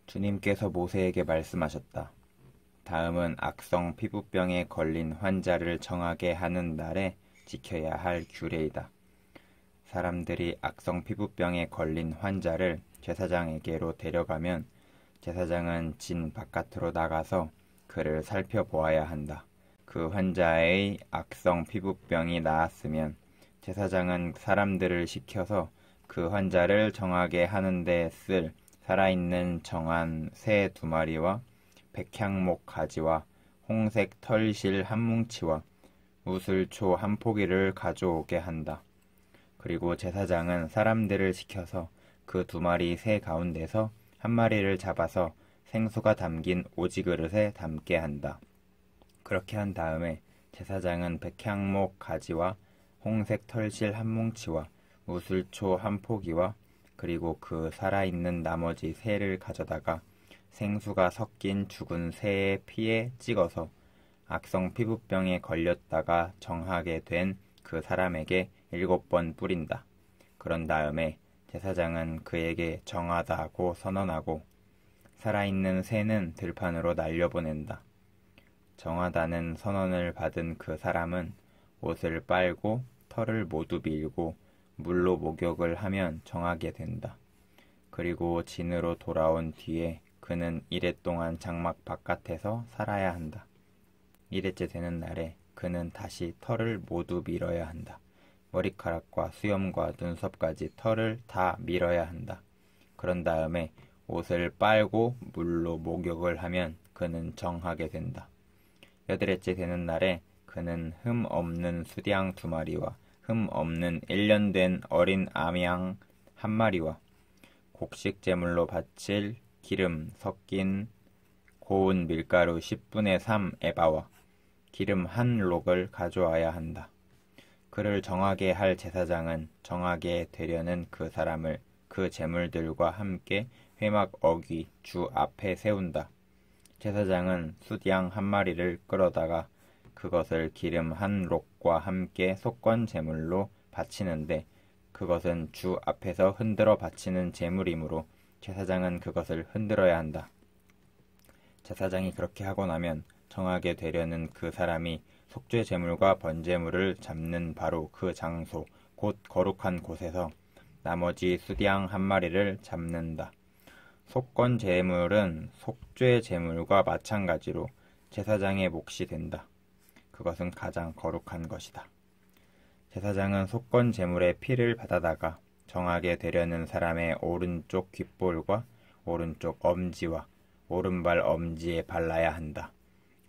주님께서 모세에게 말씀하셨다. 다음은 악성 피부병에 걸린 환자를 정하게 하는 날에 지켜야 할 규례이다. 사람들이 악성 피부병에 걸린 환자를 제사장에게로 데려가면 제사장은 진 바깥으로 나가서 그를 살펴보아야 한다. 그 환자의 악성 피부병이 나았으면 제사장은 사람들을 시켜서 그 환자를 정하게 하는데 쓸 살아있는 정한 새 2마리와 백향목 가지와 홍색 털실 한 뭉치와 우슬초 한 포기를 가져오게 한다. 그리고 제사장은 사람들을 시켜서 그 2마리 새 가운데서 1마리를 잡아서 생수가 담긴 오지그릇에 담게 한다. 그렇게 한 다음에 제사장은 백향목 가지와 홍색 털실 한 뭉치와 우슬초 한 포기와 그리고 그 살아있는 나머지 새를 가져다가 생수가 섞인 죽은 새의 피에 찍어서 악성 피부병에 걸렸다가 정하게 된 그 사람에게 7번 뿌린다. 그런 다음에 제사장은 그에게 정하다고 선언하고 살아있는 새는 들판으로 날려보낸다. 정하다는 선언을 받은 그 사람은 옷을 빨고 털을 모두 밀고 물로 목욕을 하면 정하게 된다. 그리고 진으로 돌아온 뒤에 그는 1회 동안 장막 바깥에서 살아야 한다. 1회째 되는 날에 그는 다시 털을 모두 밀어야 한다. 머리카락과 수염과 눈썹까지 털을 다 밀어야 한다. 그런 다음에 옷을 빨고 물로 목욕을 하면 그는 정하게 된다. 8회째 되는 날에 그는 흠 없는 수양 2마리와 흠 없는 1년 된 어린 암양 1마리와 곡식 제물로 바칠 기름 섞인 고운 밀가루 10분의 3 에바와 기름 1록을 가져와야 한다. 그를 정하게 할 제사장은 정하게 되려는 그 사람을 그 제물들과 함께 회막 어귀 주 앞에 세운다. 제사장은 숫양 1마리를 끌어다가 그것을 기름 1록과 함께 속건 제물로 바치는데 그것은 주 앞에서 흔들어 바치는 제물이므로 제사장은 그것을 흔들어야 한다. 제사장이 그렇게 하고 나면 정하게 되려는 그 사람이 속죄 제물과 번제물을 잡는 바로 그 장소 곧 거룩한 곳에서 나머지 숫양 1마리를 잡는다. 속건 제물은 속죄 제물과 마찬가지로 제사장의 몫이 된다. 그것은 가장 거룩한 것이다. 제사장은 속건 제물의 피를 받아다가 정하게 되려는 사람의 오른쪽 귓볼과 오른쪽 엄지와 오른발 엄지에 발라야 한다.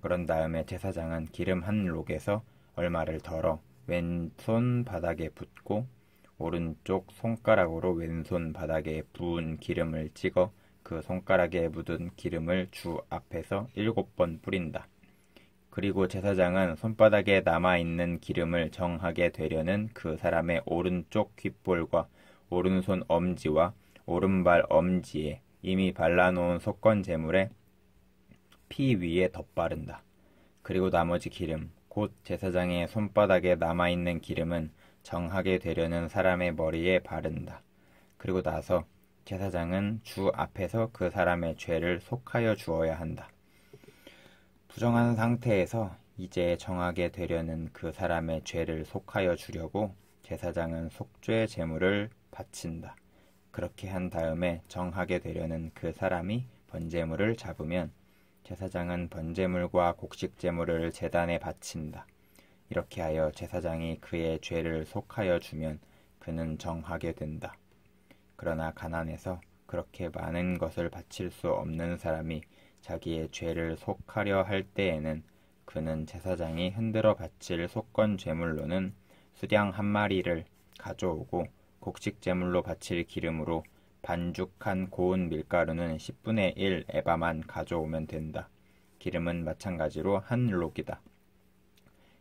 그런 다음에 제사장은 기름 1록에서 얼마를 덜어 왼손 바닥에 붓고 오른쪽 손가락으로 왼손 바닥에 부은 기름을 찍어 그 손가락에 묻은 기름을 주 앞에서 7번 뿌린다. 그리고 제사장은 손바닥에 남아있는 기름을 정하게 되려는 그 사람의 오른쪽 귓볼과 오른손 엄지와 오른발 엄지에 이미 발라놓은 속건 제물에 피 위에 덧바른다. 그리고 나머지 기름, 곧 제사장의 손바닥에 남아있는 기름은 정하게 되려는 사람의 머리에 바른다. 그리고 나서 제사장은 주 앞에서 그 사람의 죄를 속하여 주어야 한다. 부정한 상태에서 이제 정하게 되려는 그 사람의 죄를 속하여 주려고 제사장은 속죄 제물을 바친다. 그렇게 한 다음에 정하게 되려는 그 사람이 번제물을 잡으면 제사장은 번제물과 곡식 제물을 제단에 바친다. 이렇게 하여 제사장이 그의 죄를 속하여 주면 그는 정하게 된다. 그러나 가난해서 그렇게 많은 것을 바칠 수 없는 사람이 자기의 죄를 속하려 할 때에는 그는 제사장이 흔들어 바칠 속건 제물로는 수양 1마리를 가져오고 곡식 제물로 바칠 기름으로 반죽한 고운 밀가루는 10분의 1 에바만 가져오면 된다. 기름은 마찬가지로 1록이다.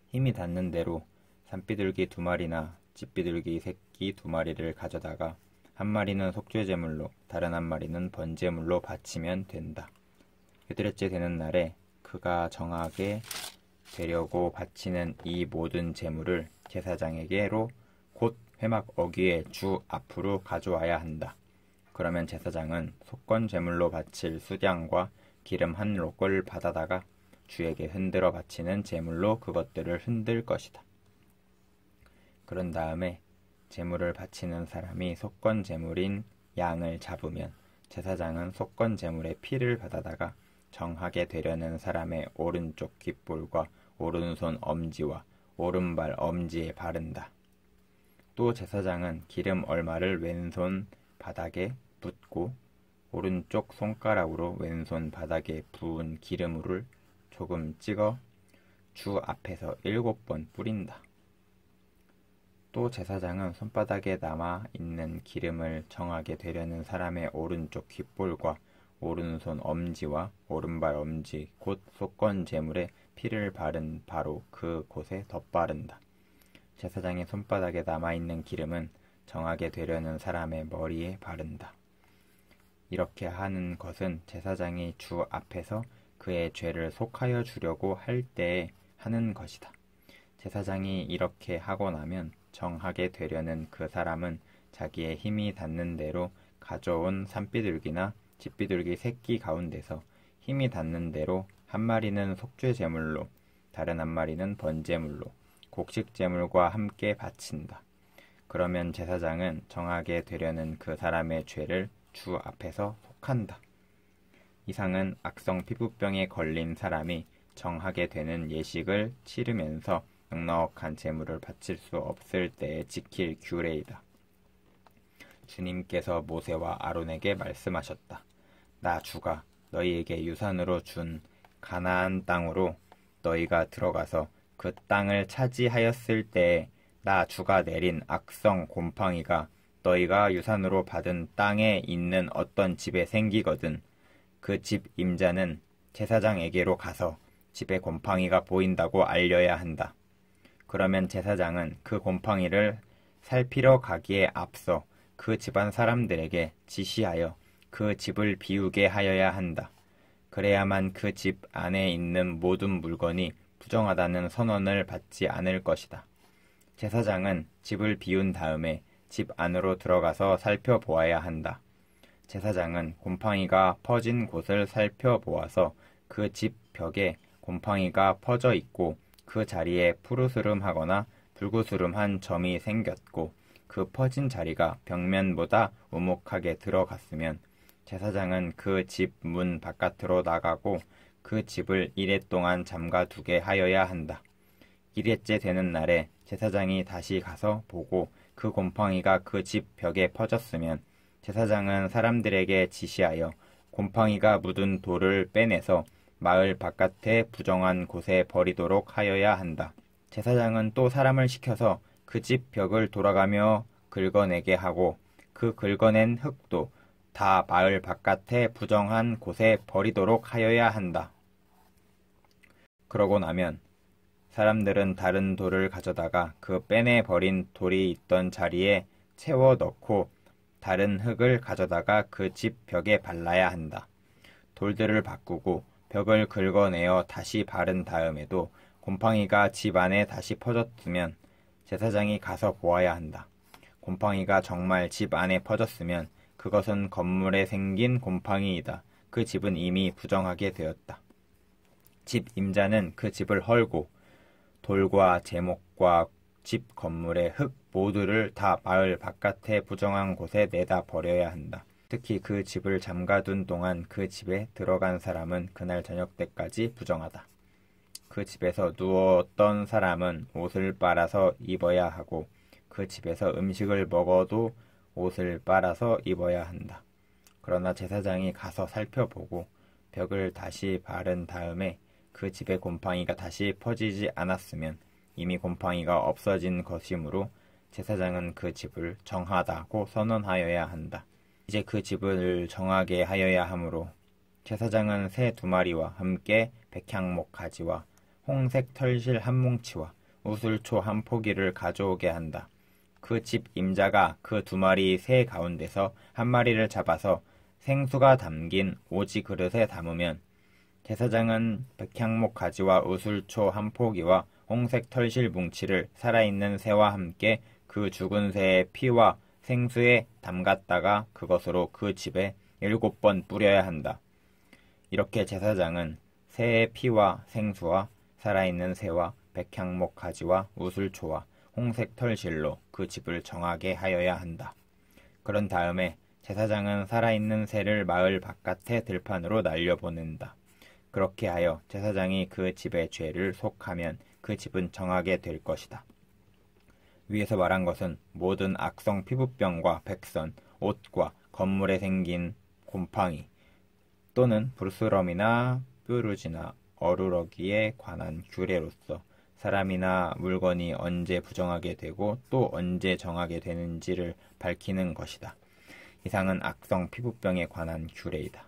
힘이 닿는 대로 산비둘기 2마리나 집비둘기 새끼 2마리를 가져다가 1마리는 속죄제물로 다른 1마리는 번제물로 바치면 된다. 8회째 되는 날에 그가 정하게 되려고 바치는 이 모든 제물을 제사장에게로 곧 회막 어귀의 주 앞으로 가져와야 한다. 그러면 제사장은 속건 제물로 바칠 수량과 기름 한 록을 받아다가 주에게 흔들어 바치는 제물로 그것들을 흔들 것이다. 그런 다음에 제물을 바치는 사람이 속건 제물인 양을 잡으면 제사장은 속건 제물의 피를 받아다가 정하게 되려는 사람의 오른쪽 귓볼과 오른손 엄지와 오른발 엄지에 바른다. 또 제사장은 기름 얼마를 왼손 바닥에 붓고 오른쪽 손가락으로 왼손 바닥에 부은 기름을 조금 찍어 주 앞에서 7번 뿌린다. 또 제사장은 손바닥에 남아 있는 기름을 정하게 되려는 사람의 오른쪽 귓볼과 오른손 엄지와 오른발 엄지 곧 속건 제물에 피를 바른 바로 그 곳에 덧바른다. 제사장의 손바닥에 남아있는 기름은 정하게 되려는 사람의 머리에 바른다. 이렇게 하는 것은 제사장이 주 앞에서 그의 죄를 속하여 주려고 할 때에 하는 것이다. 제사장이 이렇게 하고 나면 정하게 되려는 그 사람은 자기의 힘이 닿는 대로 가져온 산비둘기나 집비둘기 새끼 가운데서 힘이 닿는 대로 한 마리는 속죄 제물로 다른 한 마리는 번제물로 곡식 제물과 함께 바친다. 그러면 제사장은 정하게 되려는 그 사람의 죄를 주 앞에서 속한다. 이상은 악성 피부병에 걸린 사람이 정하게 되는 예식을 치르면서 넉넉한 제물을 바칠 수 없을 때에 지킬 규례이다. 주님께서 모세와 아론에게 말씀하셨다. 나 주가 너희에게 유산으로 준 가나안 땅으로 너희가 들어가서 그 땅을 차지하였을 때에 나 주가 내린 악성 곰팡이가 너희가 유산으로 받은 땅에 있는 어떤 집에 생기거든 그 집 임자는 제사장에게로 가서 집에 곰팡이가 보인다고 알려야 한다. 그러면 제사장은 그 곰팡이를 살피러 가기에 앞서 그 집안 사람들에게 지시하여 그 집을 비우게 하여야 한다. 그래야만 그 집 안에 있는 모든 물건이 부정하다는 선언을 받지 않을 것이다. 제사장은 집을 비운 다음에 집 안으로 들어가서 살펴보아야 한다. 제사장은 곰팡이가 퍼진 곳을 살펴보아서 그 집 벽에 곰팡이가 퍼져 있고 그 자리에 푸르스름하거나 불구스름한 점이 생겼고 그 퍼진 자리가 벽면보다 우묵하게 들어갔으면 제사장은 그 집 문 바깥으로 나가고 그 집을 이레 동안 잠가두게 하여야 한다. 이레째 되는 날에 제사장이 다시 가서 보고 그 곰팡이가 그 집 벽에 퍼졌으면 제사장은 사람들에게 지시하여 곰팡이가 묻은 돌을 빼내서 마을 바깥에 부정한 곳에 버리도록 하여야 한다. 제사장은 또 사람을 시켜서 그 집 벽을 돌아가며 긁어내게 하고 그 긁어낸 흙도 다 마을 바깥에 부정한 곳에 버리도록 하여야 한다. 그러고 나면 사람들은 다른 돌을 가져다가 그 빼내 버린 돌이 있던 자리에 채워 넣고 다른 흙을 가져다가 그 집 벽에 발라야 한다. 돌들을 바꾸고 벽을 긁어내어 다시 바른 다음에도 곰팡이가 집 안에 다시 퍼졌으면 제사장이 가서 보아야 한다. 곰팡이가 정말 집 안에 퍼졌으면 그것은 건물에 생긴 곰팡이이다. 그 집은 이미 부정하게 되었다. 집 임자는 그 집을 헐고 돌과 제목과 집 건물의 흙 모두를 다 마을 바깥에 부정한 곳에 내다 버려야 한다. 특히 그 집을 잠가둔 동안 그 집에 들어간 사람은 그날 저녁 때까지 부정하다. 그 집에서 누웠던 사람은 옷을 빨아서 입어야 하고 그 집에서 음식을 먹어도 옷을 빨아서 입어야 한다. 그러나 제사장이 가서 살펴보고 벽을 다시 바른 다음에 그 집에 곰팡이가 다시 퍼지지 않았으면 이미 곰팡이가 없어진 것이므로 제사장은 그 집을 정하다고 선언하여야 한다. 이제 그 집을 정하게 하여야 하므로 제사장은 새 2마리와 함께 백향목 가지와 홍색 털실 한 뭉치와 우슬초 한 포기를 가져오게 한다. 그 집 임자가 그 2마리 새 가운데서 한 마리를 잡아서 생수가 담긴 오지 그릇에 담으면 제사장은 백향목 가지와 우슬초 한 포기와 홍색 털실 뭉치를 살아있는 새와 함께 그 죽은 새의 피와 생수에 담갔다가 그것으로 그 집에 7번 뿌려야 한다. 이렇게 제사장은 새의 피와 생수와 살아있는 새와 백향목 가지와 우슬초와 홍색 털실로 그 집을 정하게 하여야 한다. 그런 다음에 제사장은 살아있는 새를 마을 바깥의 들판으로 날려보낸다. 그렇게 하여 제사장이 그 집의 죄를 속하면 그 집은 정하게 될 것이다. 위에서 말한 것은 모든 악성 피부병과 백선, 옷과 건물에 생긴 곰팡이 또는 부스럼이나 뾰루지나 어루러기에 관한 규례로서 사람이나 물건이 언제 부정하게 되고 또 언제 정하게 되는지를 밝히는 것이다. 이상은 악성 피부병에 관한 규례이다.